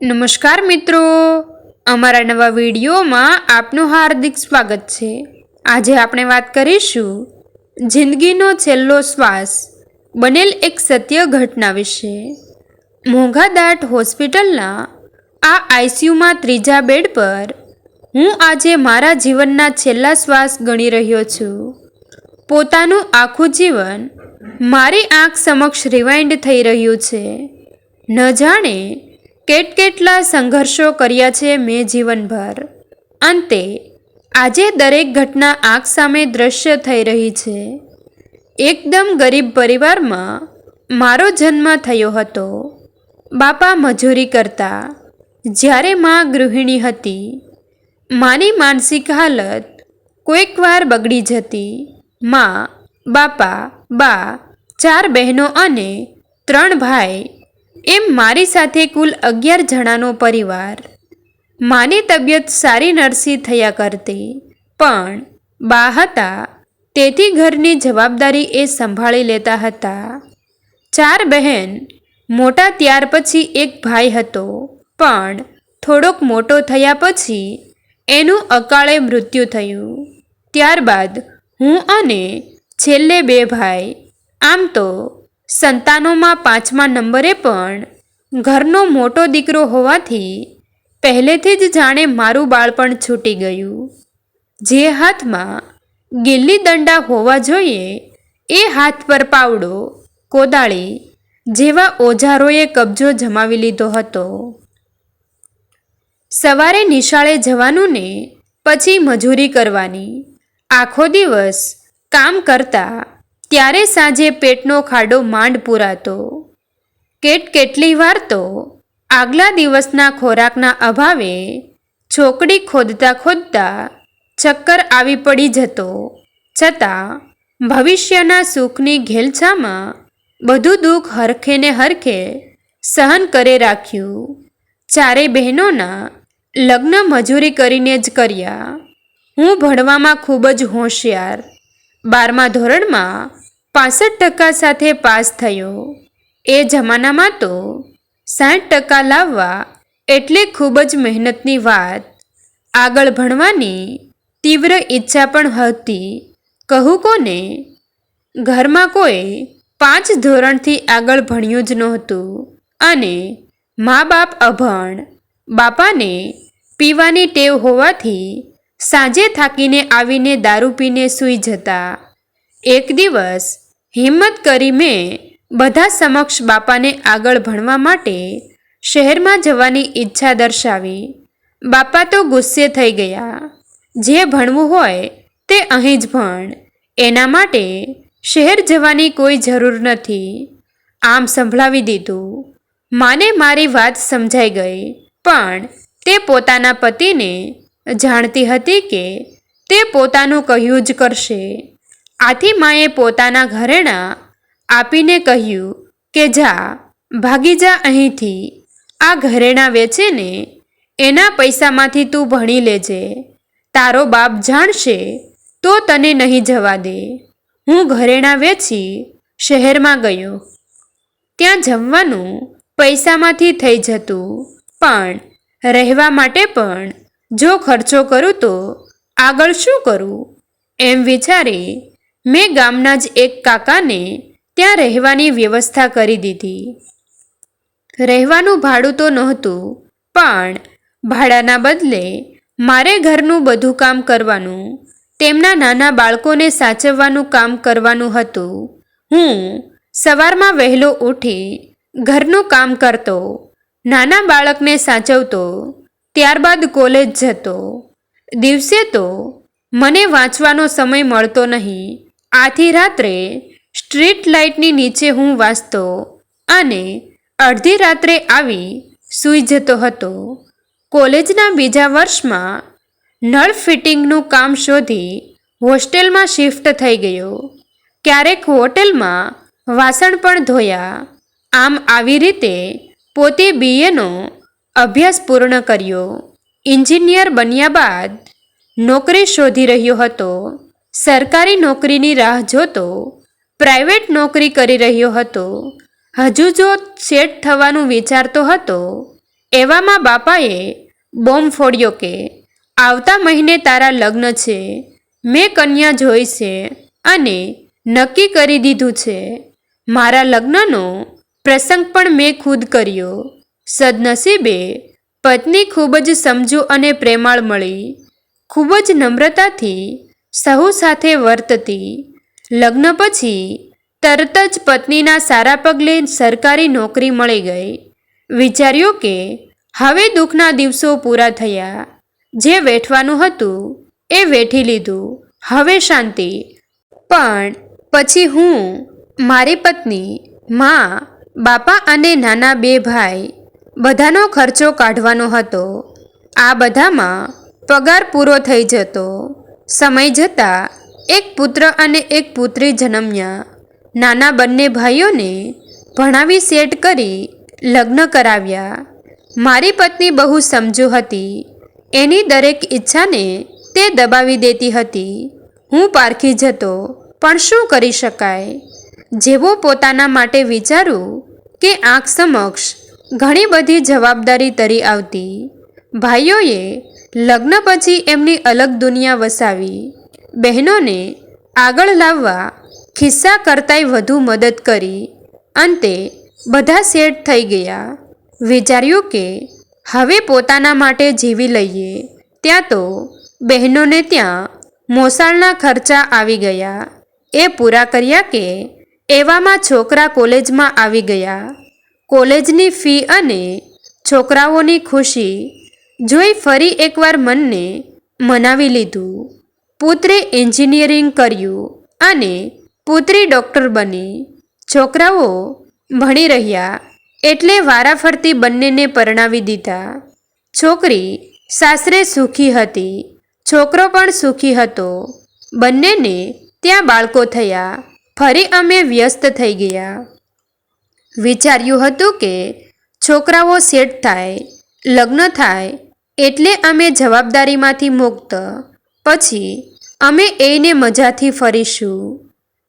નમસ્કાર મિત્રો, અમારા નવા વિડીયોમાં આપનું હાર્દિક સ્વાગત છે। આજે આપણે વાત કરીશું જિંદગીનો છેલ્લો શ્વાસ બનેલ એક સત્ય ઘટના વિશે। મોંઘાદાટ હોસ્પિટલના આ આઈસીયુમાં ત્રીજા બેડ પર હું આજે મારા જીવનના છેલ્લા શ્વાસ ગણી રહ્યો છું। પોતાનું આખું જીવન મારી આંખ સમક્ષ રિવાઇન્ડ થઈ રહ્યું છે। ન જાણે કેટલા સંઘર્ષો કર્યા છે મેં જીવનભર। અંતે આજે દરેક ઘટના આંખ સામે દ્રશ્ય થઈ રહી છે। એકદમ ગરીબ પરિવારમાં મારો જન્મ થયો હતો। બાપા મજૂરી કરતા, જ્યારે માં ગૃહિણી હતી। માની માનસિક હાલત કોઈકવાર બગડી જતી। માં, બાપા, બા, 4 બહેનો અને 3 ભાઈ, એમ મારી સાથે કુલ 11 જણાનો પરિવાર। માની તબિયત સારી નરસી થયા કરતી, પણ બા હતા તેથી ઘરની જવાબદારી એ સંભાળી લેતા હતા। 4 બહેન મોટા ત્યાર પછી એક ભાઈ હતો, પણ થોડોક મોટો થયા પછી એનું અકાળે મૃત્યુ થયું। ત્યારબાદ હું અને છેલ્લે 2 ભાઈ। આમ તો સંતાનોમાં 5મા નંબરે, પણ ઘરનો મોટો દીકરો હોવાથી પહેલેથી જ જાણે મારું બાળપણ છૂટી ગયું। જે હાથમાં ગિલ્લી દંડા હોવા જોઈએ એ હાથ પર પાવડો, કોદાળી જેવા ઓજારોએ કબજો જમાવી લીધો હતો। સવારે નિશાળે જવાનું ને પછી મજૂરી કરવાની। આખો દિવસ કામ કરતા ત્યારે સાંજે પેટનો ખાડો માંડ પૂરાતો। કેટલી વાર તો આગલા દિવસના ખોરાકના અભાવે ચોકડી ખોદતા ખોદતા ચક્કર આવી પડી જતો। છતાં ભવિષ્યના સુખની ઘેલછામાં બધું દુઃખ હરખે ને હરખે સહન કરે રાખ્યું। 4 બહેનોના લગ્ન મજૂરી કરીને જ કર્યા। હું ભણવામાં ખૂબ જ હોશિયાર। 12મા ધોરણમાં 65% સાથે પાસ થયો। એ જમાનામાં તો 60% લાવવા એટલે ખૂબ જ મહેનતની વાત। આગળ ભણવાની તીવ્ર ઈચ્છા પણ હતી। કહું કોને, ઘરમાં કોઈ 5 ધોરણથી આગળ ભણ્યું જ નહોતું અને મા બાપ અભણ। બાપાને પીવાની ટેવ હોવાથી સાંજે થાકીને આવીને દારૂ પીને સૂઈ જતા। એક દિવસ હિંમત કરી મેં બધા સમક્ષ બાપાને આગળ ભણવા માટે શહેરમાં જવાની ઈચ્છા દર્શાવી। બાપા તો ગુસ્સે થઈ ગયા। જે ભણવું હોય તે અહીં જ ભણ, એના માટે શહેર જવાની કોઈ જરૂર નથી, આમ સંભળાવી દીધું। માને મારી વાત સમજાઈ ગઈ, પણ તે પોતાના પતિને જાણતી હતી કે તે પોતાનું કહ્યું જ કરશે। આથી માએ પોતાના ઘરેણાં આપીને કહ્યું કે જા, ભાગી જા અહીંથી। આ ઘરેણાં વેચીને એના પૈસામાંથી તું ભણી લેજે। તારો બાપ જાણશે તો તને નહીં જવા દે। હું ઘરેણાં વેચી શહેરમાં ગયો। ત્યાં જમવાનું પૈસામાંથી થઈ જતું, પણ રહેવા માટે પણ જો ખર્ચો કરું તો આગળ શું કરું, એમ વિચારી મેં ગામના જ એક કાકાને ત્યાં રહેવાની વ્યવસ્થા કરી દીધી। રહેવાનું ભાડું તો નહોતું, પણ ભાડાના બદલે મારે ઘરનું બધું કામ કરવાનું, તેમના નાના બાળકોને સાચવવાનું કામ કરવાનું હતું। હું સવારમાં વહેલો ઉઠી ઘરનું કામ કરતો, નાના બાળકને સાચવતો, ત્યારબાદ કોલેજ જતો। દિવસે તો મને વાંચવાનો સમય મળતો નહીં। આથી રાત્રે સ્ટ્રીટ લાઇટની નીચે હું વાંચતો અને અડધી રાત્રે આવી સૂઈ જતો હતો। કોલેજના બીજા વર્ષમાં નળ ફિટિંગનું કામ શોધી હોસ્ટેલમાં શિફ્ટ થઈ ગયો। ક્યારેક હોટેલમાં વાસણ પણ ધોયા। આમ આવી રીતે પોતે BAનો અભ્યાસ પૂર્ણ કર્યો। એન્જિનિયર બન્યા બાદ નોકરી શોધી રહ્યો હતો। સરકારી નોકરીની રાહ જોતો પ્રાઇવેટ નોકરી કરી રહ્યો હતો। હજુ જો સેટ થવાનું વિચારતો હતો એવામાં બાપાએ બોમ્બ ફોડ્યો કે આવતા મહિને તારા લગ્ન છે, મેં કન્યા જોઈ છે અને નક્કી કરી દીધું છે. મારા લગ્નનો પ્રસંગ પણ મેં ખુદ કર્યો. સદનસીબે પત્ની ખૂબ જ સમજુ અને પ્રેમાળ મળી. ખૂબ જ નમ્રતાથી સહુ સાથે વર્તતી. લગ્ન પછી તરત જ પત્નીના સારા પગલે સરકારી નોકરી મળી ગઈ. વિચાર્યું કે હવે દુઃખના દિવસો પૂરા થયા. જે વેઠવાનું હતું એ વેઠી લીધું, હવે શાંતિ. પણ પછી હું, મારી પત્ની, મા, બાપા અને નાના 2 ભાઈ બધાનો ખર્ચો કાઢવાનો હતો. આ બધામાં પગાર પૂરો થઈ જતો. સમય જતાં એક પુત્ર અને એક પુત્રી જન્મ્યા. નાના બંને ભાઈઓને ભણાવી સેટ કરી લગ્ન કરાવ્યા. મારી પત્ની બહુ સમજુ હતી. એની દરેક ઈચ્છાને તે દબાવી દેતી હતી. હું પારખી જતો, પણ શું કરી શકાય? જેવો પોતાના માટે વિચારું કે આંખ સમક્ષ ઘણી બધી જવાબદારી તરી આવતી. ભાઈઓએ લગ્ન પછી એમની અલગ દુનિયા વસાવી. બહેનોને આગળ લાવવા ખિસ્સા કરતાંય વધુ મદદ કરી. અંતે બધા સેટ થઈ ગયા. વિચાર્યું કે હવે પોતાના માટે જીવી લઈએ. ત્યાં તો બહેનોને ત્યાં મોસાળના ખર્ચા આવી ગયા. એ પૂરા કર્યા કે એવામાં છોકરા કોલેજમાં આવી ગયા. કોલેજની ફી અને છોકરાઓની ખુશી જોઈ ફરી એકવાર મનને મનાવી લીધું. પુત્રે એન્જિનિયરિંગ કર્યું અને પુત્રી ડૉક્ટર બની. છોકરાઓ ભણી રહ્યા એટલે વારાફરતી બંનેને પરણાવી દીધા. છોકરી સાસરે સુખી હતી, છોકરો પણ સુખી હતો. બંનેને ત્યાં બાળકો થયા. ફરી અમે વ્યસ્ત થઈ ગયા. વિચાર્યું હતું કે છોકરાઓ સેટ થાય, લગ્ન થાય એટલે અમે જવાબદારીમાંથી મુક્ત. પછી અમે એને મજાથી ફરીશું.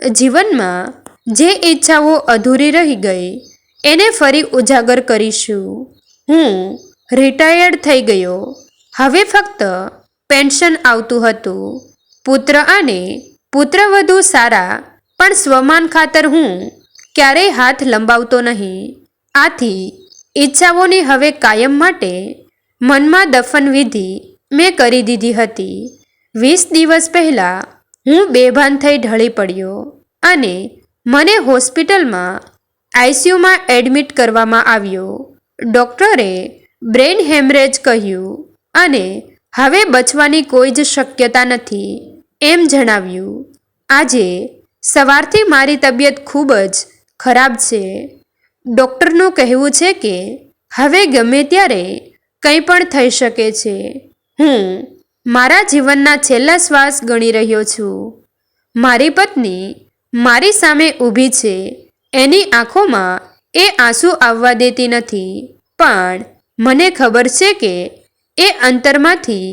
જીવનમાં જે ઈચ્છાઓ અધૂરી રહી ગઈ એને ફરી ઉજાગર કરીશું. હું રિટાયર્ડ થઈ ગયો. હવે ફક્ત પેન્શન આવતું હતું. પુત્ર અને પુત્રવધુ સારા, પણ સ્વમાન ખાતર હું ક્યારેય હાથ લંબાવતો નહીં. આથી ઈચ્છાઓની હવે કાયમ માટે મનમાં દફન વિધિ મેં કરી દીધી હતી. 20 દિવસ પહેલાં હું બેભાન થઈ ઢળી પડ્યો અને મને હોસ્પિટલમાં આઈસીયુમાં એડમિટ કરવામાં આવ્યો. ડૉક્ટરે બ્રેઇન હેમરેજ કહ્યું અને હવે બચવાની કોઈ જ શક્યતા નથી એમ જણાવ્યું. આજે સવારથી મારી તબિયત ખૂબ જ ખરાબ છે. ડૉક્ટરનું કહેવું છે કે હવે ગમે ત્યારે કંઈ પણ થઈ શકે છે. હું મારા જીવનના છેલ્લા શ્વાસ ગણી રહ્યો છું. મારી પત્ની મારી સામે ઊભી છે. એની આંખોમાં એ આંસુ આવવા દેતી નથી, પણ મને ખબર છે કે એ અંતરમાંથી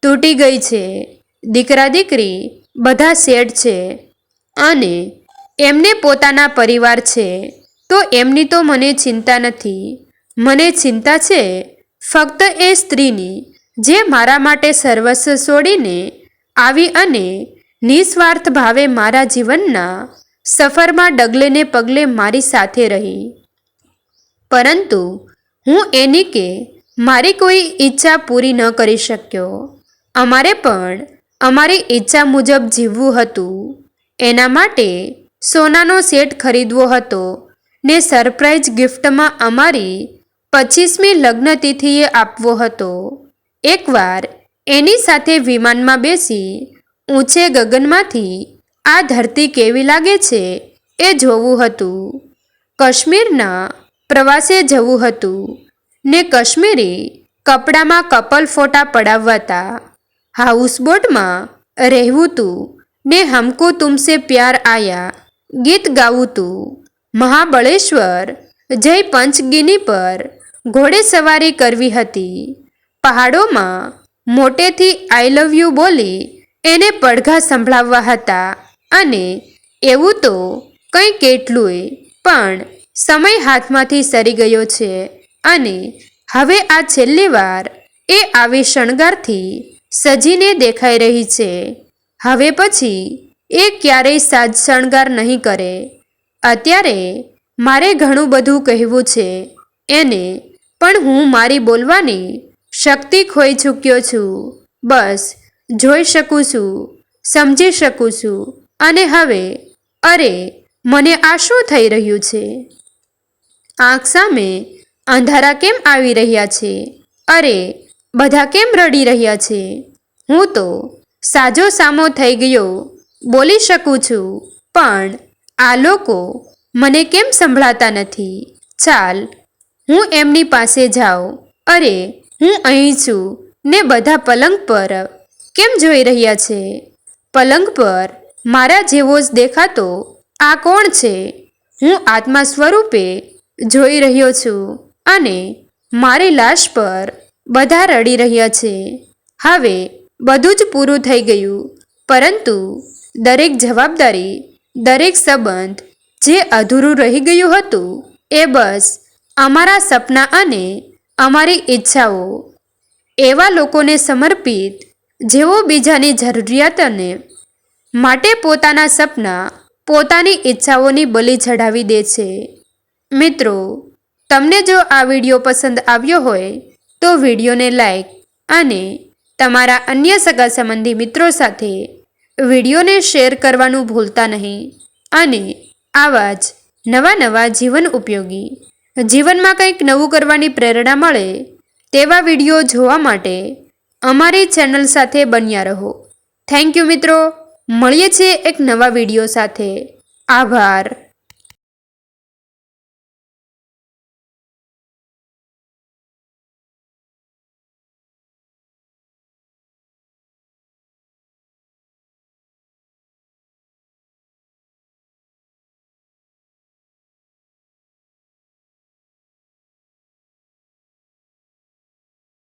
તૂટી ગઈ છે. દીકરા દીકરી બધા સેટ છે અને એમને પોતાના પરિવાર છે, તો એમની તો મને ચિંતા નથી. મને ચિંતા છે ફક્ત એ સ્ત્રીની જે મારા માટે સર્વસ્વ છોડીને આવી અને નિસ્વાર્થ ભાવે મારા જીવનના સફરમાં ડગલે ને પગલે મારી સાથે રહી. પરંતુ હું એની કે મારી કોઈ ઈચ્છા પૂરી ન કરી શક્યો. અમારે પણ અમારી ઈચ્છા મુજબ જીવવું હતું. એના માટે સોનાનો સેટ ખરીદવો હતો ને સરપ્રાઇઝ ગિફ્ટમાં અમારી 25મી લગ્નતિથિએ આપવો હતો. એકવાર એની સાથે વિમાનમાં બેસી ઊંચે ગગનમાંથી આ ધરતી કેવી લાગે છે એ જોવું હતું. કાશ્મીરના પ્રવાસે જવું હતું ને કાશ્મીરી કપડામાં કપલ ફોટા પડાવવાતા. હાઉસબોટમાં રહેવું તું ને હમકો તુમસે પ્યાર આયા ગીત ગાવું તું. મહાબળેશ્વર જઈ પંચગીની પર ઘોડે સવારી કરવી હતી. પહાડોમાં મોટેથી આઈ લવ યુ બોલી એને પડઘા સંભળાવવા હતા. અને એવું તો કંઈ કેટલુંય, પણ સમય હાથમાંથી સરી ગયો છે અને હવે આ છેલ્લી વાર એ આવી શણગારથી સજીને દેખાઈ રહી છે. હવે પછી એ ક્યારેય સાજ શણગાર નહીં કરે. અત્યારે મારે ઘણું બધું કહેવું છે એને, પણ હું મારી બોલવાની શક્તિ ખોઈ ચૂક્યો છું. બસ જોઈ શકું છું, સમજી શકું છું. અને હવે અરે મને આ શું થઈ રહ્યું છે? આંખ સામે અંધારા કેમ આવી રહ્યા છે? અરે બધા કેમ રડી રહ્યા છે? હું તો સાજો સામો થઈ ગયો, બોલી શકું છું, પણ આ લોકો મને કેમ સંભળાતા નથી? ચાલ હું એમની પાસે જાઉં. અરે હું અહીં છું ને બધા પલંગ પર કેમ જોઈ રહ્યા છે? પલંગ પર મારા જેવો જ દેખાતો આ કોણ છે? હું આત્મા સ્વરૂપે જોઈ રહ્યો છું અને મારી લાશ પર બધા રડી રહ્યા છે. હવે બધું જ પૂરું થઈ ગયું, પરંતુ દરેક જવાબદારી, દરેક સંબંધ જે અધૂરું રહી ગયું હતું એ બસ અમારા સપના અને અમારી ઈચ્છાઓ, એવા લોકોને સમર્પિત જેઓ બીજાની જરૂરિયાતોને માટે પોતાના સપના, પોતાની ઈચ્છાઓની બલિ ચઢાવી દે છે. મિત્રો, તમને જો આ વિડીયો પસંદ આવ્યો હોય તો વિડીયોને લાઈક અને તમારા અન્ય સગા સંબંધી મિત્રો સાથે વિડીયોને શેર કરવાનું ભૂલતા નહીં. અને આવા જ નવા જીવન ઉપયોગી, જીવનમાં કંઈક નવું કરવાની પ્રેરણા મળે તેવા વિડીયો જોવા માટે અમારી ચેનલ સાથે બન્યા રહો. થેન્ક યુ મિત્રો. મળીએ છીએ એક નવા વિડીયો સાથે. આભાર.